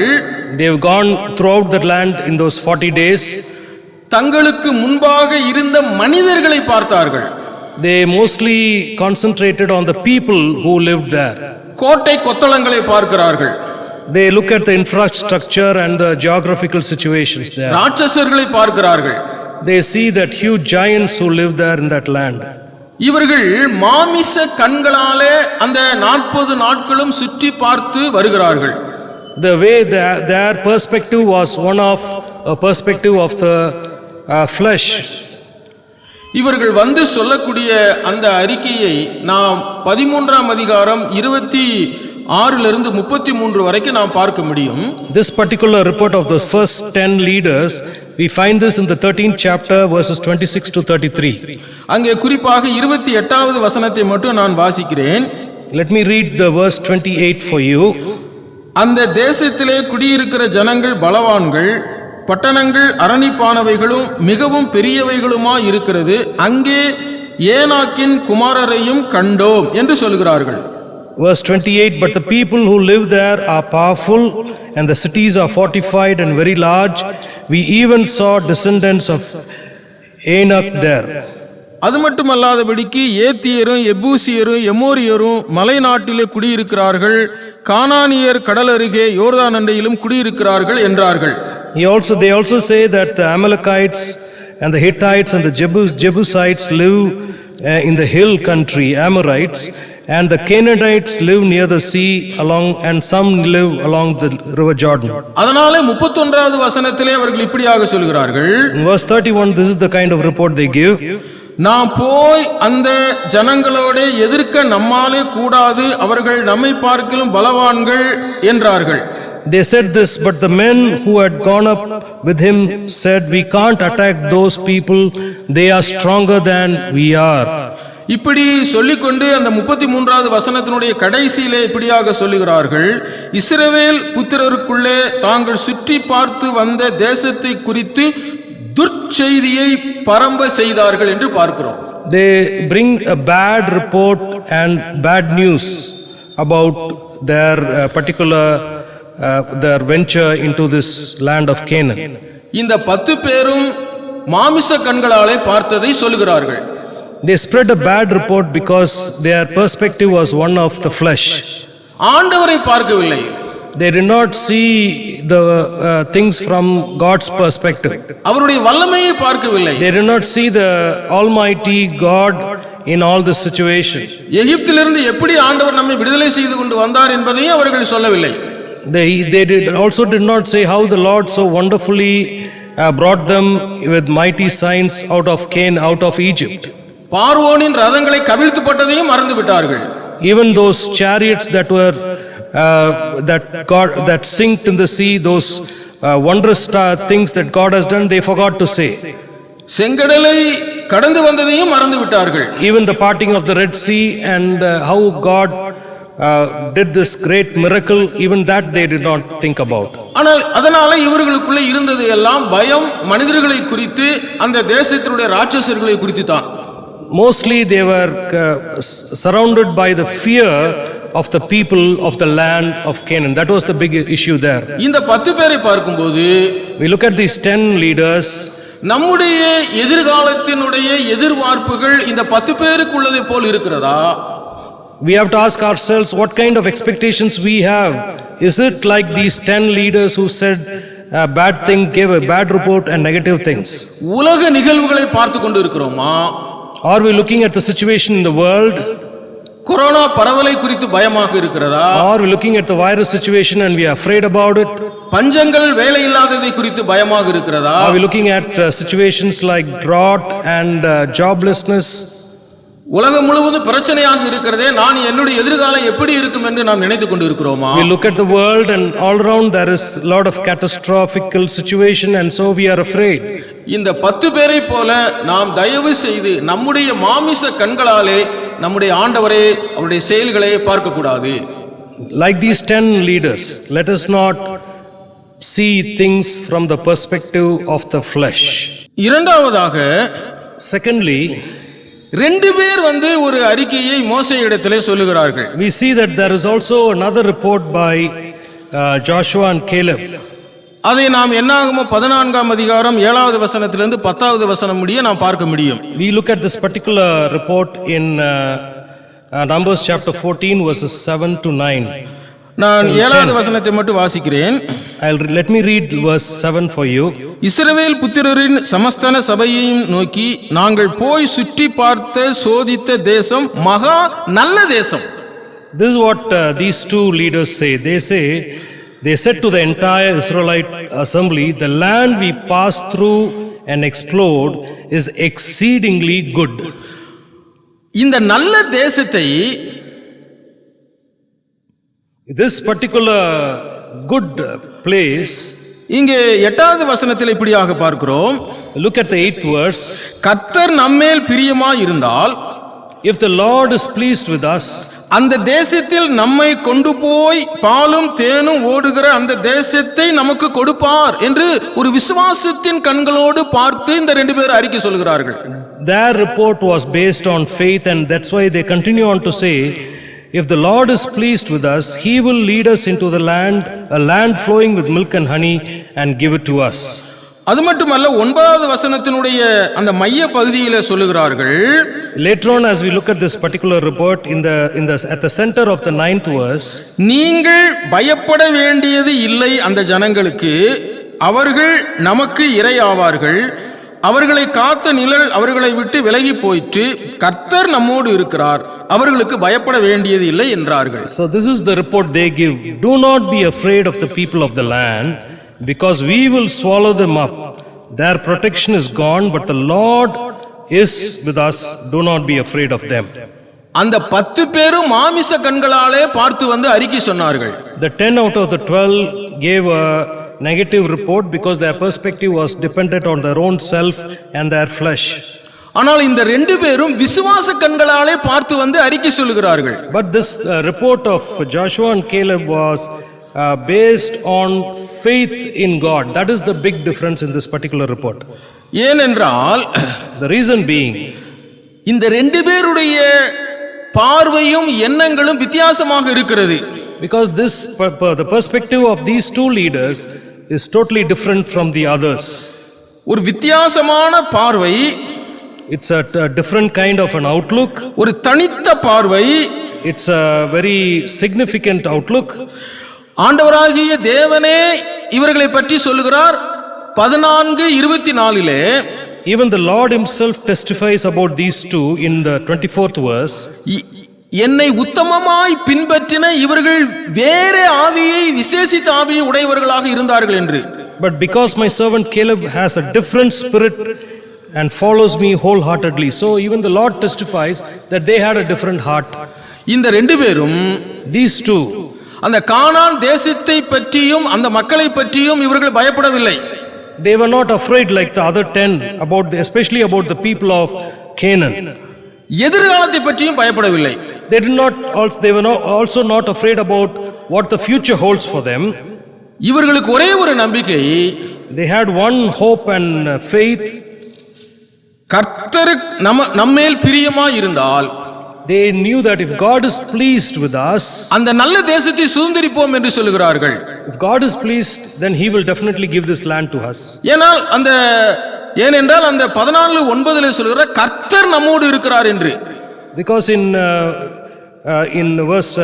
They have gone throughout the land in those 40 days. தங்களுக்கு முன்பாக இருந்த மனிதர்களை பார்த்தார்கள். They mostly concentrated on the people who lived there. கோட்டை கொத்தளங்களை பார்க்கிறார்கள். They look at the infrastructure and the geographical situations there. ராட்சசர்களை பார்க்கிறார்கள். They see that huge giants who live there in that land. இவர்கள் மாமிச கண்களாலே அந்த 40 நாட்களும் சுற்றி பார்த்து வருகிறார்கள். The way their perspective was one of a perspective of the flesh. இவர்கள் வந்து சொல்லக்கூடிய அந்த அறிக்கையை நாம் 13ஆம் அதிகாரம் 26 33 வரைக்கும் நாம் பார்க்க முடியும். This particular report of the first 10 leaders, we find this in the 13th chapter verses 26 to 33. அங்கே குறிப்பாக 28வது வசனத்தை மட்டும் நான் வாசிக்கிறேன். Let me read the verse 28 for you. அந்த தேசத்திலே குடியிருக்கிற ஜனங்கள் பலவான்கள், பட்டணங்கள் அரணிப்பானவைகளும் மிகவும் பெரியவைகளுமாய் இருக்கிறது, அங்கே ஏனாக்கின் குமாரரையும் கண்டோம் என்று சொல்கிறார்கள். Verse 28, but the people who live there are powerful, and the cities are fortified and very large. We even saw descendants of Anak there. அது மட்டுமல்லாதபடிக்கு ஏத்தியரும் எபூசியரும் எமோரியரும் மலை நாட்டிலே குடியிருக்கிறார்கள், கானானியர் கடல் அருகே யோர்தான் அண்டையிலும் குடியிருக்கிறார்கள் என்றார்கள். They also say that the Amalekites and the Hittites and the Jebusites live in the hill country, Amorites, and the Canaanites live near the sea along, and some live along the river Jordan. அதனாலே 31வது வசனத்திலே அவர்கள் இப்படியாக சொல்கிறார்கள். In verse 31, this is the kind of report they give. நாம் போய் அந்த ஜனங்களோட எதிர்க்க நம்மாலே கூடாது, அவர்கள் நம்மை பார்க்கிலும் பலவான்கள் என்றார்கள். They said this, but the men who had gone up with him said, we can't attack those people, they are stronger than we are. இப்படி சொல்லிக்கொண்டு அந்த 33வது வசனத்தினுடைய கடைசியிலே இப்படியாக சொல்லுகிறார்கள், இஸ்ரவேல் புத்திரருக்குள்ளே தாங்கள் சுற்றி பார்த்து வந்த தேசத்தை குறித்து துர்ச்செய்தியை பரம்ப செய்தார்கள் என்று பார்க்கிறோம். They bring a bad report and bad news about their particular their venture into this land of Canaan. இந்த 10 பேரும் மாமிச கண்களாலே பார்த்ததை சொல்கிறார்கள். They spread a bad report because their perspective was one of the flesh. ஆண்டவரை பார்க்கவில்லை. They did not see the things from God's perspective. அவருடைய வல்லமையை பார்க்கவில்லை. They did not see the Almighty God in all this situation. எகிப்திலிருந்து எப்படி ஆண்டவர் நம்மை விடுதலை செய்து கொண்டு வந்தார் என்பதையும் அவர்கள் சொல்லவில்லை. They did not say how the Lord so wonderfully brought them with mighty signs out of Canaan, out of Egypt. பார்வோனின் ரதங்களை கவிழ்த்து போட்டதையும் மறந்து விட்டார்கள். Even those chariots that were that sinked in the sea, those wondrous things that God has done, they forgot to say. செங்கடலை கடந்து வந்ததையும் மறந்து விட்டார்கள். Even the parting of the Red Sea and how God did this great miracle, even that they did not think about. ஆனால் அதனால இவர்களுக்குள்ள இருந்தது எல்லாம் பயம், மனிதர்களை குறித்து, அந்த தேசத்தினுடைய ராட்சசர்களை குறித்து தான். mostly they were surrounded by the fear of the people of the land of Canaan. That was the big issue there. இந்த 10 பேரை பார்க்கும்போது We look at these 10 leaders. நம்முடைய எதிர்காலத்தினுடைய எதிர்பார்ப்புகள் இந்த 10 பேருக்குள்ளதை போல் இருக்கிறதா? We have to ask ourselves what kind of expectations we have. Is it like these 10 leaders who said a bad thing, gave a bad report and negative things? உலக நிகழ்வுகளை பார்த்து கொண்டு இருக்கிறோமா? Are we looking at the situation in the world? Corona பரவலை குறித்து பயமாக இருக்கிறதா? Are we looking at the virus situation and we are afraid about it? பஞ்சங்கள் வேலை இல்லாததை குறித்து பயமாக இருக்கிறதா? Are we looking at situations like drought and joblessness? உலகம் முழுவதும் பிரச்சனையாக இருக்கிறதே, நான் என்னுடைய எதிர்காலம் எப்படி இருக்கும் என்று நாம் நினைத்துக் கொண்டு இருக்கிறோமா? We look at the world and all around there is a lot of catastrophical situation and so we are afraid. இந்த 10 பேரை போல நாம் தயவு செய்து நம்முடைய மாமிச கண்களாலே நம்முடைய ஆண்டவரே அவருடைய செயல்களை பார்க்க கூடாது. Like these 10 leaders, let us not see things from the perspective of the flesh. இரண்டாவதாக, Secondly, 2 பேர் ஒரு அறிக்கையை மோசே இடத்திலே சொல்லுகிறார்கள். we see that there is also another report by Joshua and Caleb. அதை நாம் என்னாகமோ 14ஆம் அதிகாரம் 7வது வசனத்திலிருந்து 10வது வசனம் முடிய நாம் பார்க்க முடியும். We look at this particular report in Numbers chapter 14 verses 7 to 9. நான் 7வது வசனத்தை மட்டும் வாசிக்கிறேன். Let me read verse 7 for you. இஸ்ரவேல் புத்திரரின் சமஸ்தான சபையையும் நோக்கி, நாங்கள் போய் சுற்றி பார்த்த சோதித்த தேசம் மகா நல்ல தேசம். This is what these 2 leaders say. They said to the entire Israelite assembly, the land we passed through and explored is exceedingly good. இந்த நல்ல தேசத்தை, this particular good place, இங்கே 8வது வசனத்தில் இப்படியாக பார்க்கிறோம். look at the 8th verse. கர்த்தர் நம்மேல் பிரியமாய் இருந்தால், if the Lord is pleased with us, அந்த தேசத்தில் நம்மை கொண்டு போய் பாலும் தேனும் ஓடுகிற அந்த தேசத்தை நமக்கு கொடுப்பார் என்று ஒரு விசுவாசத்தின் கண்களோடு பார்த்து இந்த 2 பேர் அறிக்கை சொல்கிறார்கள். their report was based on faith and that's why they continue on to say, if the Lord is pleased with us, he will lead us into the land, a land flowing with milk and honey, and give it to us. அது மட்டுமல்ல, 9வது வசனத்தினுடைய அந்த மைய பகுதியிலே சொல்லுகிறார்கள். Later on, as we look at this particular report, at the center of the 9th verse, நீங்கள் பயப்பட வேண்டியது இல்லை அந்த ஜனங்களுக்கு, அவர்கள் நமக்கு இரையாவார்கள், அவர்களை காத்த நிழல் அவர்களை விட்டு விலகி போயிற்று, கர்த்தர் நம்மோடு இருக்கிறார், அவர்களுக்கு பயப்பட வேண்டியது இல்லை என்றார்கள். So this is the report they give. Do not be afraid of the people of the land, because we will swallow them up. Their protection is gone, but the Lord is with us. Do not be afraid of them. அந்த 10 பேரும் மாமிச கண்களாலே பார்த்து அறிக்கை சொன்னார்கள். The 10 out of the 12 gave a negative report because their perspective was dependent on their own self and their flesh. ஆனால் இந்த 2 பேரும் விசுவாச கண்களாலே பார்த்து அறிக்கை சொல்லுகிறார்கள். But this report of Joshua and Caleb was based on faith in God. That is the big difference in this particular report. ஏனென்றால், the reason being, இந்த 2 பேருடைய பார்வையும் எண்ணங்களும் வித்தியாசமாக இருக்கிறது. because the perspective of these 2 leaders is totally different from the others. ஒரு வித்தியாசமான பார்வை, it's a different kind of an outlook. ஒரு தனித்த பார்வை, it's a very significant outlook. ஆண்டவராகிய தேவனே இவர்களை பற்றி சொல்லுகிறார். 14:24 even the Lord himself testifies about these 2 in the 24th verse. என்னை உத்தமமாய் பின்பற்றின இவர்கள் வேற ஆவியை, விசேஷித்த ஆவியை உடையவர்களாக இருந்தார்கள் என்று. But because my servant Caleb has a different spirit and follows me wholeheartedly, so even the Lord testifies that they had a different heart. இந்த 2 பேரும், these 2, அந்த கானான் தேசத்தை பற்றியும் அந்த மக்களை பற்றியும் இவர்கள் பயப்படவில்லை. they were not afraid like the other 10 especially about the people of Canaan. எதிர்காலத்தை பற்றியும் பயப்படவில்லை. They were also not afraid about what the future holds for them. இவர்களுக்கு ஒரே ஒரு நம்பிக்கை, they had one hope and faith. கர்த்தர் நம்மேல் பிரியமாய் இருந்தால் they knew that if God is pleased with us, அந்த நல்ல தேசத்தை சுதந்தரிப்போம் என்று சொல்லுகிறார்கள். if God is pleased, then he will definitely give this land to us. ஏனென்றால் அந்த 14:9 சொல்லுகிற கர்த்தர் நம்மோடு இருக்கிறார் என்று. Because in verse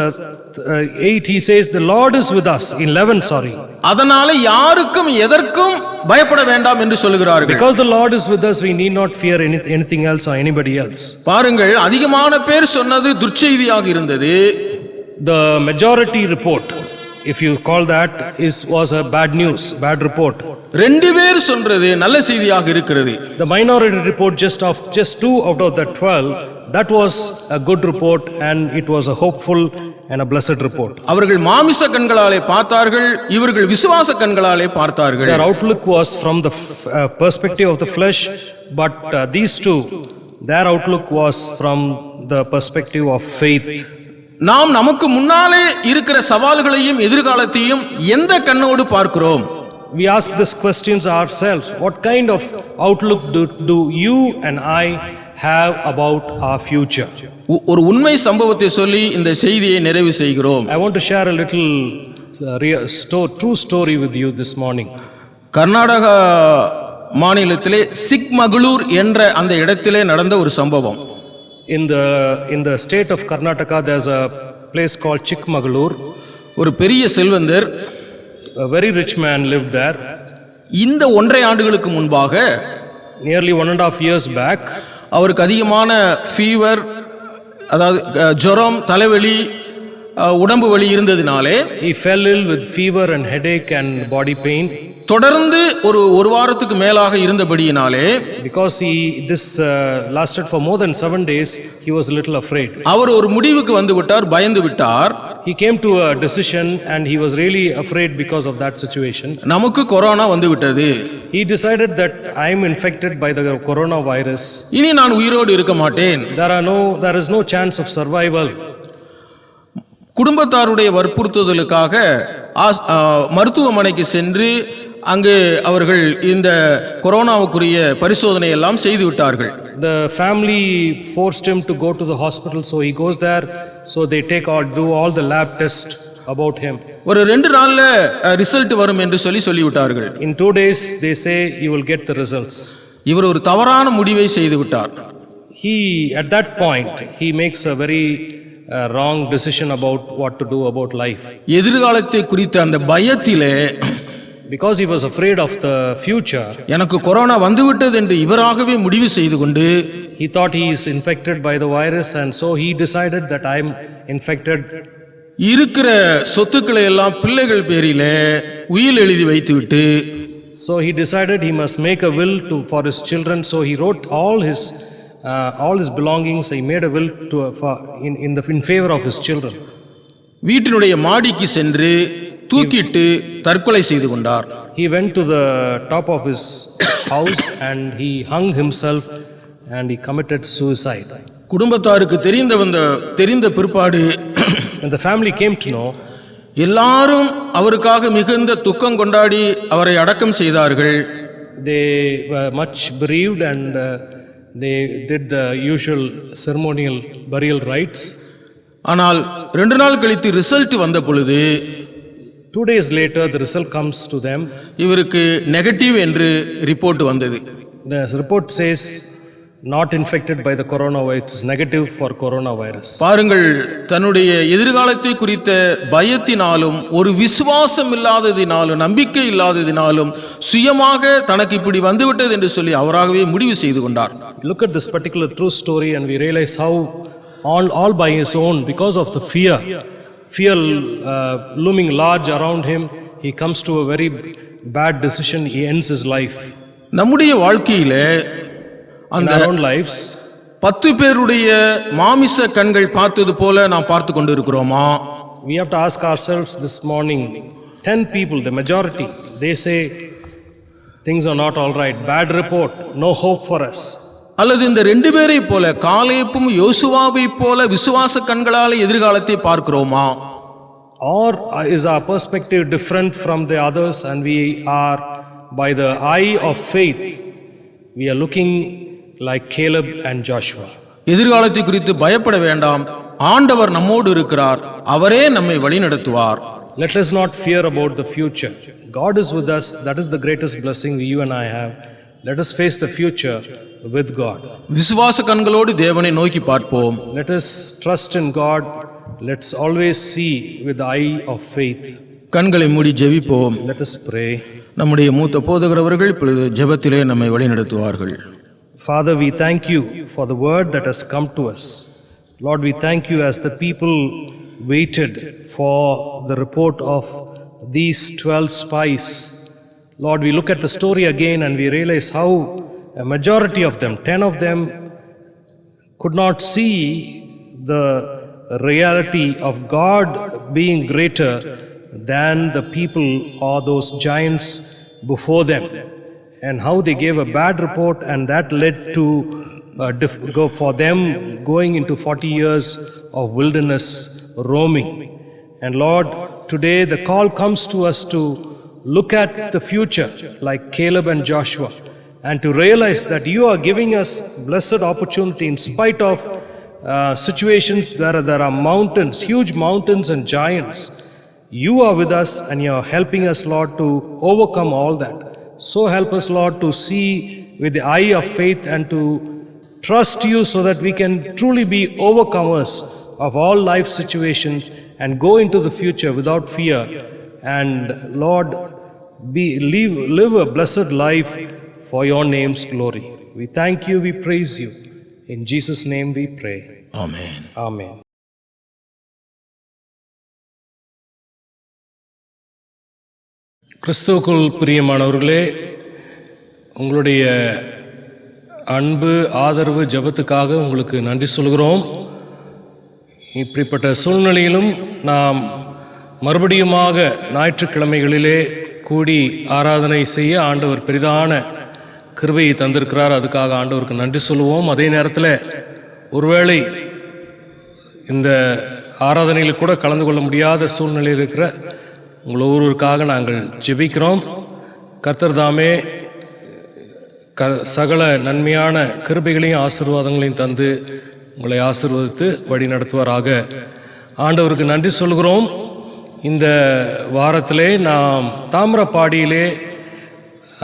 8 he says the Lord is with us. In 11, sorry. அதனால யாருக்கும் எதற்கும் பயப்பட வேண்டாம் என்று சொல்லுகிறார்கள். Because the Lord is with us, we need not fear anything else or anybody else. பாருங்கள், அதிகமான பேர் சொன்னது துர்ச்செய்தியாக இருந்தது. The majority report, if you call that, was a bad news, bad report. 2 பேர் சொல்றது நல்ல செய்தியாக இருக்கிறது. The minority report, just 2 out of the 12, that was a good report and it was a hopeful and a blessed report. அவர்கள் மாமிச கண்களாலே பார்த்தார்கள், இவர்கள் விசுவாச கண்களாலே பார்த்தார்கள். Their outlook was from the perspective of the flesh, but these two, their outlook was from the perspective of faith. நாம் நமக்கு முன்னாலே இருக்கிற சவால்களையும் எதிர்காலத்தையும் எந்த கண்ணோடு பார்க்கிறோம்? We ask these questions ourselves. What kind of outlook do you and I have about our future? ஒரு உண்மை சம்பவத்தை சொல்லி இந்த செய்தியை நிறைவு செய்கிறோம். I want to share a little true story with you this morning. Karnataka மாநிலத்திலே சிக்மகளூர் என்ற அந்த இடத்திலே நடந்த ஒரு சம்பவம். In the state of Karnataka, there's a place called Chikmagalur. ஒரு பெரிய செல்வந்தர், a very rich man lived there. இந்த 1.5 ஆண்டுகளுக்கு முன்பாக, nearly 1.5 years back, அவருக்கு அதிகமான ஃபீவர், அதாவது ஜுரம், தலைவலி, உடம்பு வலி இருந்ததினாலே he fell ill with fever and headache and body pain. தொடர்ந்து ஒரு வாரத்துக்கு மேலாக இருந்தபடியினாலே, because this lasted for more than 7 days, he was a little afraid. அவர் ஒரு முடிவுக்கு வந்து விட்டார், பயந்து விட்டார். He came to a decision and he was really afraid because of that situation. நமக்கு கொரோனா வந்து விட்டது. He decided that I am infected by the coronavirus. இனி நான் உயிரோடு இருக்க மாட்டேன். There is no chance of survival. குடும்பத்தாருடைய வற்புறுத்துதலுக்காக மருத்துவமனைக்கு சென்று அங்கு அவர்கள் இந்த கொரோனாவுக்குரிய பரிசோதனை எல்லாம் செய்து விட்டார்கள். The family forced him to go to the hospital, so he goes there, so they do all the lab tests about him. ஒரு 2 நாள்ல ரிசல்ட் வரும் என்று சொல்லி விட்டார்கள். In 2 days they say you will get the results. இவர் ஒரு தவறான முடிவை செய்து விட்டார். At that point he makes a very wrong decision about what to do about life. எதிர்காலத்தை குறித்த அந்த பயத்திலே, because he was afraid of the future, எனக்கு கொரோனா வந்துவிட்டது என்று இவராகவே முடிவு செய்து கொண்டு, he thought he is infected by the virus and so he decided that I am infected. இருக்கிற சொத்துக்களை எல்லாம் பிள்ளைகள் பேரிலே உயில் எழுதி வைத்துவிட்டு, so he decided he must make a will for his children, so he wrote all his belongings. He made a will in favor of his children. வீட்டினுடைய மாடிக்கு சென்று தூக்கிட்டு தற்கொலை செய்து கொண்டார். He went to the top of his house and he hung himself and he committed suicide. குடும்பத்தாருக்கு தெரிந்த பிற்பாடு, when the family came to know, எல்லாரும் அவருக்காக மிகுந்த துக்கம் கொண்டாடி அவரை அடக்கம் செய்தார்கள். They were much bereaved and they did the usual ceremonial burial rites. ஆனால் 2 நாள் கழித்து ரிசல்ட் வந்த பொழுது, 2 days later the result comes to them. இவருக்கு நெகட்டிவ் என்று ரிப்போர்ட் வந்தது. The report says not infected by the coronavirus, negative for coronavirus. பாருங்கள், தன்னுடைய எதிர்காலத்தை குறித்த பயத்தினாலும் ஒரு விசுவாசம் இல்லாததினாலும் நம்பிக்கை இல்லாததினாலும் சுயமாக தனக்கு இப்படி வந்துவிட்டது என்று சொல்லி அவராகவே முடிவு செய்து கொண்டார். Look at this particular true story and we realize how all by his own, because of the fear looming large around him, he comes to a very bad decision. He ends his life. நம்முடைய வாழ்க்கையிலே அந்த 10 பேருடைய மாமிச கண்கள் பார்த்தது போல நாம் பார்த்து கொண்டு இருக்கிறோமா? We have to ask ourselves this morning. 10 people, the majority, they say things are not all right, bad report, no hope for us. அல்லது இந்த 2 பேரை போல காலேப்பும் யோசுவாவை போல விசுவாச கண்களால் எதிர்காலத்தை பார்க்கிறோமா? Or is our perspective different from the others and we are by the eye of faith, we are looking like Caleb and Joshua. எதிர்காலத்தை குறித்து பயப்பட வேண்டாம். ஆண்டவர் நம்மோடு இருக்கிறார். அவரே நம்மை வழிநடத்துவார். Let us not fear about the future. God is with us. That is the greatest blessing you and I have. Let us face the future with God. விசுவாச கண்களோடு தேவனை நோக்கி பார்ப்போம். Let us trust in God. Let's always see with the eye of faith. கண்களை மூடி ஜெபிப்போம். Let us pray. நம்முடைய மூத்த போதகர் அவர்கள் இப்பொழுது ஜெபத்திலே நம்மை வழிநடத்துவார்கள். Father, we thank you for the word that has come to us. Lord, we thank you as the people waited for the report of these 12 spies. Lord, we look at the story again and we realize how a majority of them, 10 of them, could not see the reality of God being greater than the people or those giants before them, and how they gave a bad report, and that led to go for them going into 40 years of wilderness roaming. And Lord, today the call comes to us to look at the future like Caleb and Joshua, and to realize that you are giving us blessed opportunity in spite of situations where there are mountains, huge mountains and giants. You are with us and you are helping us, Lord, to overcome all that. So help us, Lord, to see with the eye of faith and to trust you so that we can truly be overcomers of all life situations and go into the future without fear. And Lord, live a blessed life for your name's glory. We thank you, we praise you. In Jesus' name we pray. Amen. Amen. கிறிஸ்துவுக்குள் பிரியமானவர்களே, உங்களுடைய அன்பு ஆதரவு ஜெபத்துக்காக உங்களுக்கு நன்றி சொல்கிறோம். இப்படிப்பட்ட சூழ்நிலையிலும் நாம் மறுபடியுமாக ஞாயிற்றுக்கிழமைகளிலே கூடி ஆராதனை செய்ய ஆண்டவர் பெரிதான கிருபையை தந்திருக்கிறார். அதுக்காக ஆண்டவருக்கு நன்றி சொல்லுவோம். அதே நேரத்தில் ஒருவேளை இந்த ஆராதனையில் கூட கலந்து கொள்ள முடியாத சூழ்நிலையில் இருக்கிற உங்கள் ஒவ்வொருவருக்காக நாங்கள் ஜெபிக்கிறோம். கர்த்தர் தாமே சகல நன்மையான கிருபைகளையும் ஆசீர்வாதங்களையும் தந்து உங்களை ஆசீர்வதித்து வழி நடத்துவாராக. ஆண்டவருக்கு நன்றி சொல்கிறோம். இந்த வாரத்திலே நாம் தாமிரப்பாடியிலே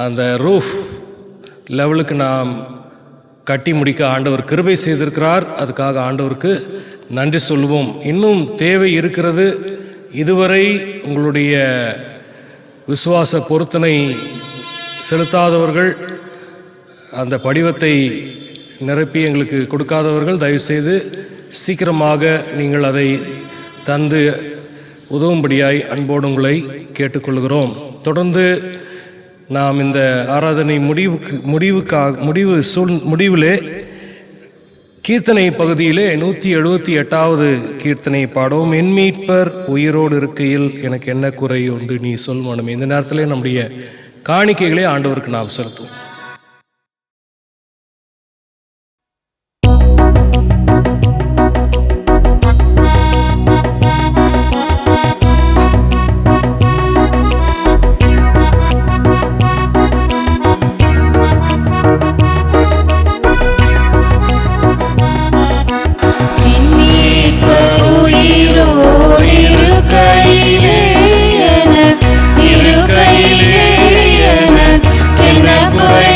அந்த ரூஃப் லெவலுக்கு நாம் கட்டி முடிக்க ஆண்டவர் கிருபை செய்திருக்கிறார். அதுக்காக ஆண்டவருக்கு நன்றி சொல்லுவோம். இன்னும் தேவை இருக்கிறது. இதுவரை உங்களுடைய விசுவாச பொருத்தனை செலுத்தாதவர்கள், அந்த படிவத்தை நிரப்பி எங்களுக்கு கொடுக்காதவர்கள், தயவுசெய்து சீக்கிரமாக நீங்கள் அதை தந்து உதவும்படியாய் அன்போடு உங்களை கேட்டுக்கொள்கிறோம். தொடர்ந்து நாம் இந்த ஆராதனை முடிவிலே கீர்த்தனை பகுதியிலே 178வது கீர்த்தனை பாடுவோம். என் மீட்பர் உயிரோடு இருக்கையில் எனக்கு என்ன குறை உண்டு நீ சொல் மனமே. இந்த நேரத்திலே நம்முடைய காணிக்கைகளை ஆண்டவருக்கு நாம் செலுத்துவோம். இருக்கையிலே எனக்கு என்ன குறை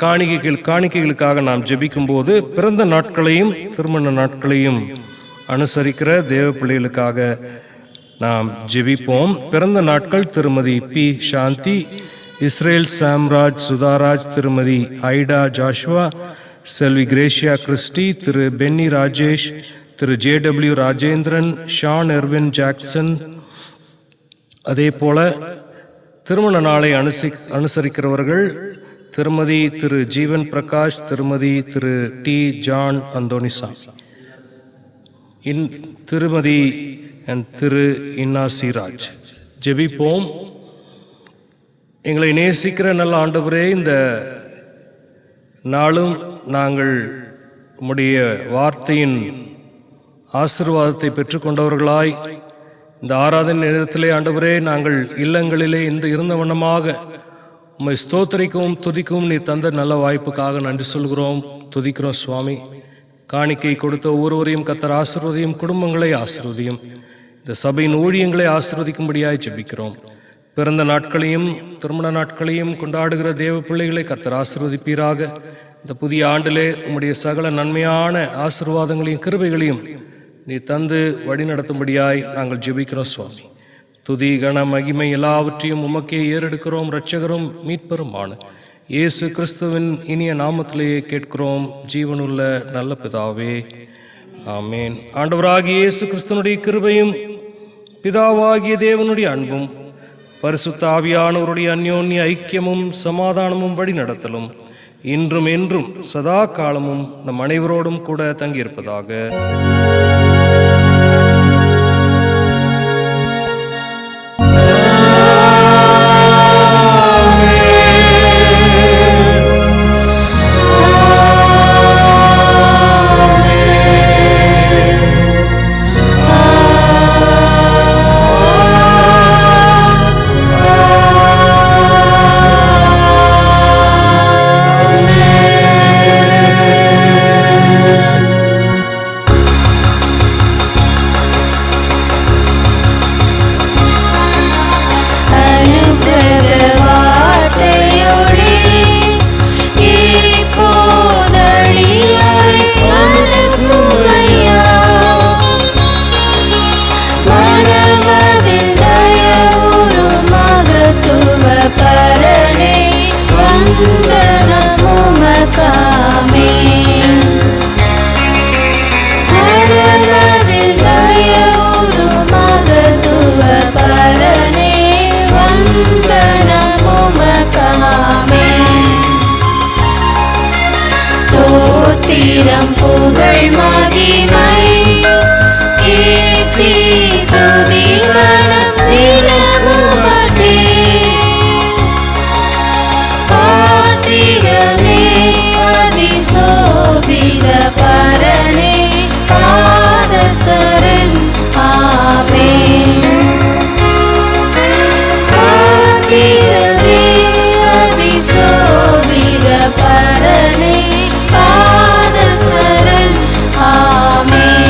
காணிக்கைகளுக்காக நாம் ஜெபிக்கும் போது பிறந்த நாட்களையும் திருமண நாட்களையும் அனுசரிக்கிற தேவ பிள்ளைகளுக்காக நாம் ஜெபிப்போம். பிறந்த நாட்கள் திருமதி பி சாந்தி, இஸ்ரேல் சாம்ராஜ் சுதாராஜ், திருமதி ஐடா ஜாஷுவா, செல்வி கிரேஷியா கிறிஸ்டி, திரு பென்னி ராஜேஷ், திரு J W Rajendran, Shawn Erwin Jackson. அதே போல திருமண நாளை அனுசரிக்கிறவர்கள் திருமதி திரு ஜீவன் பிரகாஷ், திருமதி திரு டி ஜான் அந்தோனிசா, திருமதி திரு இன்னா சிராஜ். ஜெபிப்போம். எங்களை நேசிக்கிற நல்ல ஆண்டவரே, இந்த நாளும் நாங்கள் உம்முடைய வார்த்தையின் ஆசீர்வாதத்தை பெற்றுக்கொண்டவர்களாய் இந்த ஆராதனை நேரத்திலே ஆண்டவரே நாங்கள் இல்லங்களிலே இருந்த வண்ணமாக உம்மை ஸ்தோத்திரிக்கவும் துதிக்கவும் நீ தந்த நல்ல வாய்ப்புக்காக நன்றி சொல்கிறோம், துதிக்கிறோம் சுவாமி. காணிக்கை கொடுத்த ஒவ்வொருவரையும் கர்த்தர் ஆசீர்வதியும், குடும்பங்களை ஆசீர்வதியும், இந்த சபையின் ஊழியங்களை ஆசீர்வதிக்கும்படியாய் ஜெபிக்கிறோம். பிறந்த நாட்களையும் திருமண நாட்களையும் கொண்டாடுகிற தேவ பிள்ளைகளை கர்த்தர் ஆசீர்வதிப்பீராக. இந்த புதிய ஆண்டிலே உம்முடைய சகல நன்மையான ஆசீர்வாதங்களையும் கிருபைகளையும் நீ தந்து வழி நடத்தும்படியாய் நாங்கள் ஜெபிக்கிறோம் சுவாமி. துதி கன மகிமை எல்லாவற்றையும் உமக்கே ஏறெடுக்கிறோம். இரட்சகரும் மீட்பருமான இயேசு கிறிஸ்துவின் இனிய நாமத்திலேயே கேட்கிறோம் ஜீவனுள்ள நல்ல பிதாவே, ஆமேன். ஆண்டவராகிய இயேசு கிறிஸ்துவனுடைய கிருபையும் பிதாவாகிய தேவனுடைய அன்பும் பரிசுத்த ஆவியானவருடைய அந்யோன்ய ஐக்கியமும் சமாதானமும் வழி நடத்தலும் இன்றும் என்றும் சதா காலமும் நம் அனைவரோடும் கூட தங்கியிருப்பதாக. புகழ் மகிமை கீர்த்தி துதி கணம் நிலவுமதே பாத்திரமே அதிசோபித பரணே பாதசரன் ஆமென். பாத்திரமே அதிசோபித பரணே பாதசரன் ஆமென்.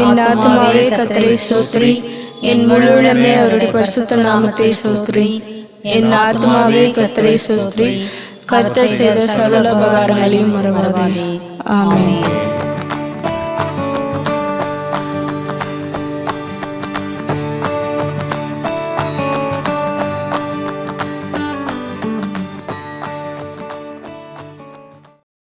என் ஆத்துமாவே கர்த்தரை ஸ்தோத்திரி, என் முழு உள்ளமே அவருடைய பரிசுத்த நாமத்தை ஸ்தோத்திரி. என் ஆத்துமாவே கர்த்தரை ஸ்தோத்திரி, கர்த்தர் செய்த சகல உபகாரங்களையும் மறவாதே. ஆமென்.